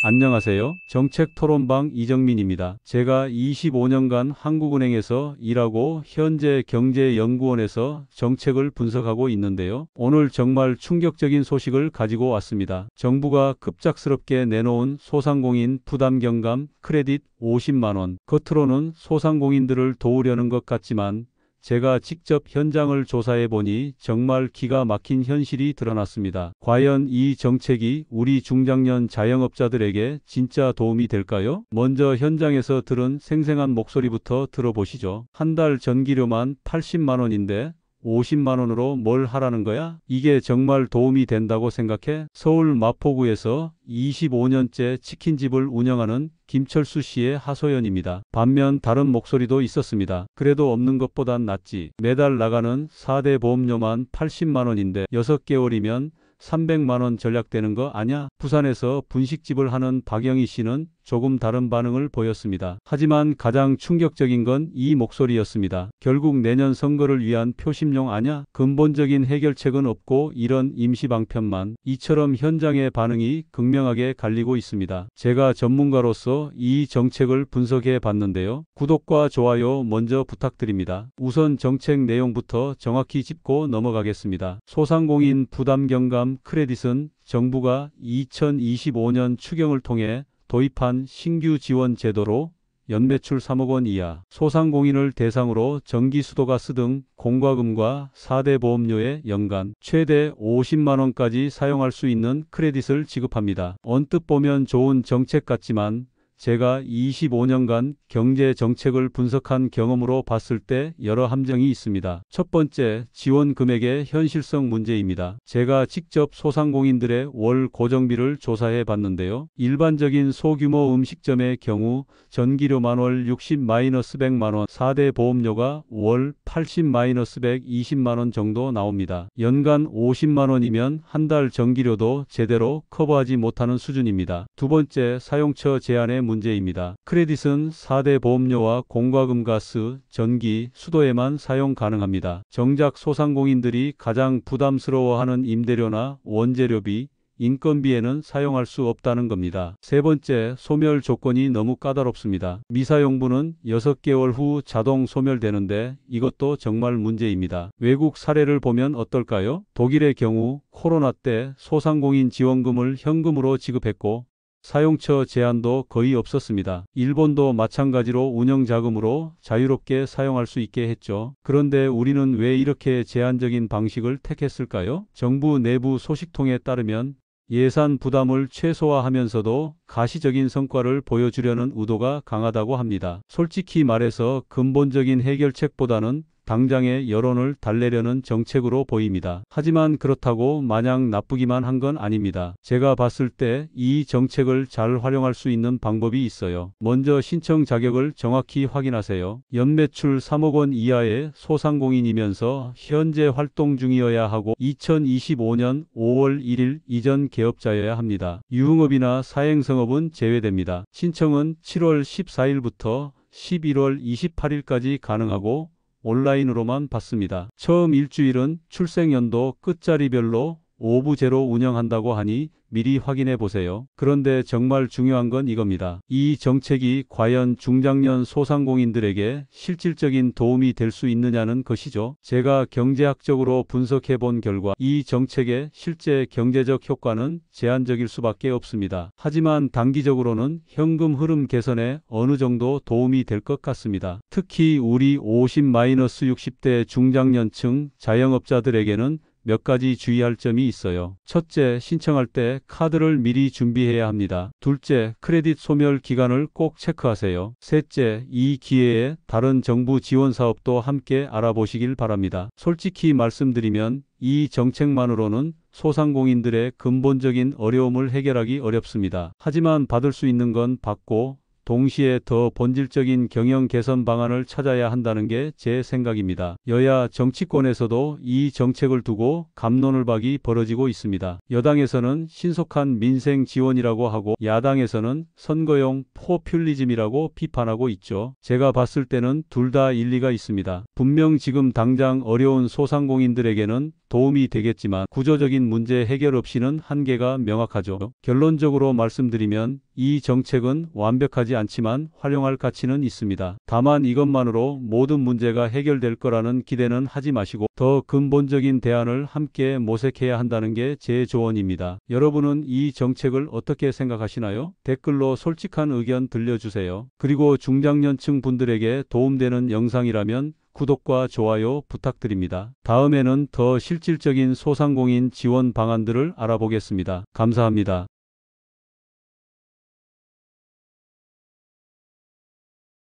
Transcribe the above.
안녕하세요. 정책토론방 이정민입니다. 제가 25년간 한국은행에서 일하고 현재 경제연구원에서 정책을 분석하고 있는데요. 오늘 정말 충격적인 소식을 가지고 왔습니다. 정부가 급작스럽게 내놓은 소상공인 부담경감 크레딧 50만원. 겉으로는 소상공인들을 도우려는 것 같지만 제가 직접 현장을 조사해 보니 정말 기가 막힌 현실이 드러났습니다. 과연 이 정책이 우리 중장년 자영업자들에게 진짜 도움이 될까요? 먼저 현장에서 들은 생생한 목소리부터 들어보시죠. 한 달 전기료만 80만 원인데 50만 원으로 뭘 하라는 거야? 이게 정말 도움이 된다고 생각해? 서울 마포구에서 25년째 치킨집을 운영하는 김철수 씨의 하소연입니다. 반면 다른 목소리도 있었습니다. 그래도 없는 것보단 낫지. 매달 나가는 4대 보험료만 80만 원인데 6개월이면 300만 원 절약되는 거 아냐? 부산에서 분식집을 하는 박영희 씨는 조금 다른 반응을 보였습니다. 하지만 가장 충격적인 건 이 목소리였습니다. 결국 내년 선거를 위한 표심용 아냐? 근본적인 해결책은 없고 이런 임시방편만. 이처럼 현장의 반응이 극명하게 갈리고 있습니다. 제가 전문가로서 이 정책을 분석해 봤는데요. 구독과 좋아요 먼저 부탁드립니다. 우선 정책 내용부터 정확히 짚고 넘어가겠습니다. 소상공인 부담경감 크레딧은 정부가 2025년 추경을 통해 도입한 신규 지원 제도로 연매출 3억 원 이하 소상공인을 대상으로 전기, 수도, 가스 등 공과금과 4대 보험료에 연간 최대 50만 원까지 사용할 수 있는 크레딧을 지급합니다. 언뜻 보면 좋은 정책 같지만 제가 25년간 경제 정책을 분석한 경험으로 봤을 때 여러 함정이 있습니다. 첫 번째, 지원 금액의 현실성 문제입니다. 제가 직접 소상공인들의 월 고정비를 조사해 봤는데요. 일반적인 소규모 음식점의 경우 전기료 만월 60-100만 원, 4대 보험료가 월 80-120만 원 정도 나옵니다. 연간 50만 원이면 한 달 전기료도 제대로 커버하지 못하는 수준입니다. 두 번째, 사용처 제한의 문제입니다. 크레딧은 4대 보험료와 공과금, 가스, 전기, 수도에만 사용 가능합니다. 정작 소상공인들이 가장 부담스러워하는 임대료나 원재료비, 인건비에는 사용할 수 없다는 겁니다. 세 번째, 소멸 조건이 너무 까다롭습니다. 미사용부는 6개월 후 자동 소멸되는데 이것도 정말 문제입니다. 외국 사례를 보면 어떨까요? 독일의 경우 코로나 때 소상공인 지원금을 현금으로 지급했고 사용처 제한도 거의 없었습니다. 일본도 마찬가지로 운영자금으로 자유롭게 사용할 수 있게 했죠. 그런데 우리는 왜 이렇게 제한적인 방식을 택했을까요? 정부 내부 소식통에 따르면 예산 부담을 최소화하면서도 가시적인 성과를 보여주려는 의도가 강하다고 합니다. 솔직히 말해서 근본적인 해결책보다는 당장의 여론을 달래려는 정책으로 보입니다. 하지만 그렇다고 마냥 나쁘기만 한 건 아닙니다. 제가 봤을 때 이 정책을 잘 활용할 수 있는 방법이 있어요. 먼저 신청 자격을 정확히 확인하세요. 연매출 3억 원 이하의 소상공인이면서 현재 활동 중이어야 하고 2025년 5월 1일 이전 개업자여야 합니다. 유흥업이나 사행성업은 제외됩니다. 신청은 7월 14일부터 11월 28일까지 가능하고 온라인으로만 받습니다. 처음 일주일은 출생연도 끝자리별로 오부제로 운영한다고 하니 미리 확인해 보세요. 그런데 정말 중요한 건 이겁니다. 이 정책이 과연 중장년 소상공인들에게 실질적인 도움이 될 수 있느냐는 것이죠. 제가 경제학적으로 분석해 본 결과 이 정책의 실제 경제적 효과는 제한적일 수밖에 없습니다. 하지만 단기적으로는 현금 흐름 개선에 어느 정도 도움이 될 것 같습니다. 특히 우리 50-60대 중장년층 자영업자들에게는 몇 가지 주의할 점이 있어요. 첫째, 신청할 때 카드를 미리 준비해야 합니다. 둘째, 크레딧 소멸 기간을 꼭 체크하세요. 셋째, 이 기회에 다른 정부 지원 사업도 함께 알아보시길 바랍니다. 솔직히 말씀드리면 이 정책만으로는 소상공인들의 근본적인 어려움을 해결하기 어렵습니다. 하지만 받을 수 있는 건 받고 동시에 더 본질적인 경영 개선 방안을 찾아야 한다는 게 제 생각입니다. 여야 정치권에서도 이 정책을 두고 갑론을박이 벌어지고 있습니다. 여당에서는 신속한 민생 지원이라고 하고 야당에서는 선거용 포퓰리즘이라고 비판하고 있죠. 제가 봤을 때는 둘 다 일리가 있습니다. 분명 지금 당장 어려운 소상공인들에게는 도움이 되겠지만 구조적인 문제 해결 없이는 한계가 명확하죠. 결론적으로 말씀드리면 이 정책은 완벽하지 않지만 활용할 가치는 있습니다. 다만 이것만으로 모든 문제가 해결될 거라는 기대는 하지 마시고 더 근본적인 대안을 함께 모색해야 한다는 게 제 조언입니다. 여러분은 이 정책을 어떻게 생각하시나요? 댓글로 솔직한 의견 들려주세요. 그리고 중장년층 분들에게 도움되는 영상이라면 구독과 좋아요 부탁드립니다. 다음에는 더 실질적인 소상공인 지원 방안들을 알아보겠습니다. 감사합니다.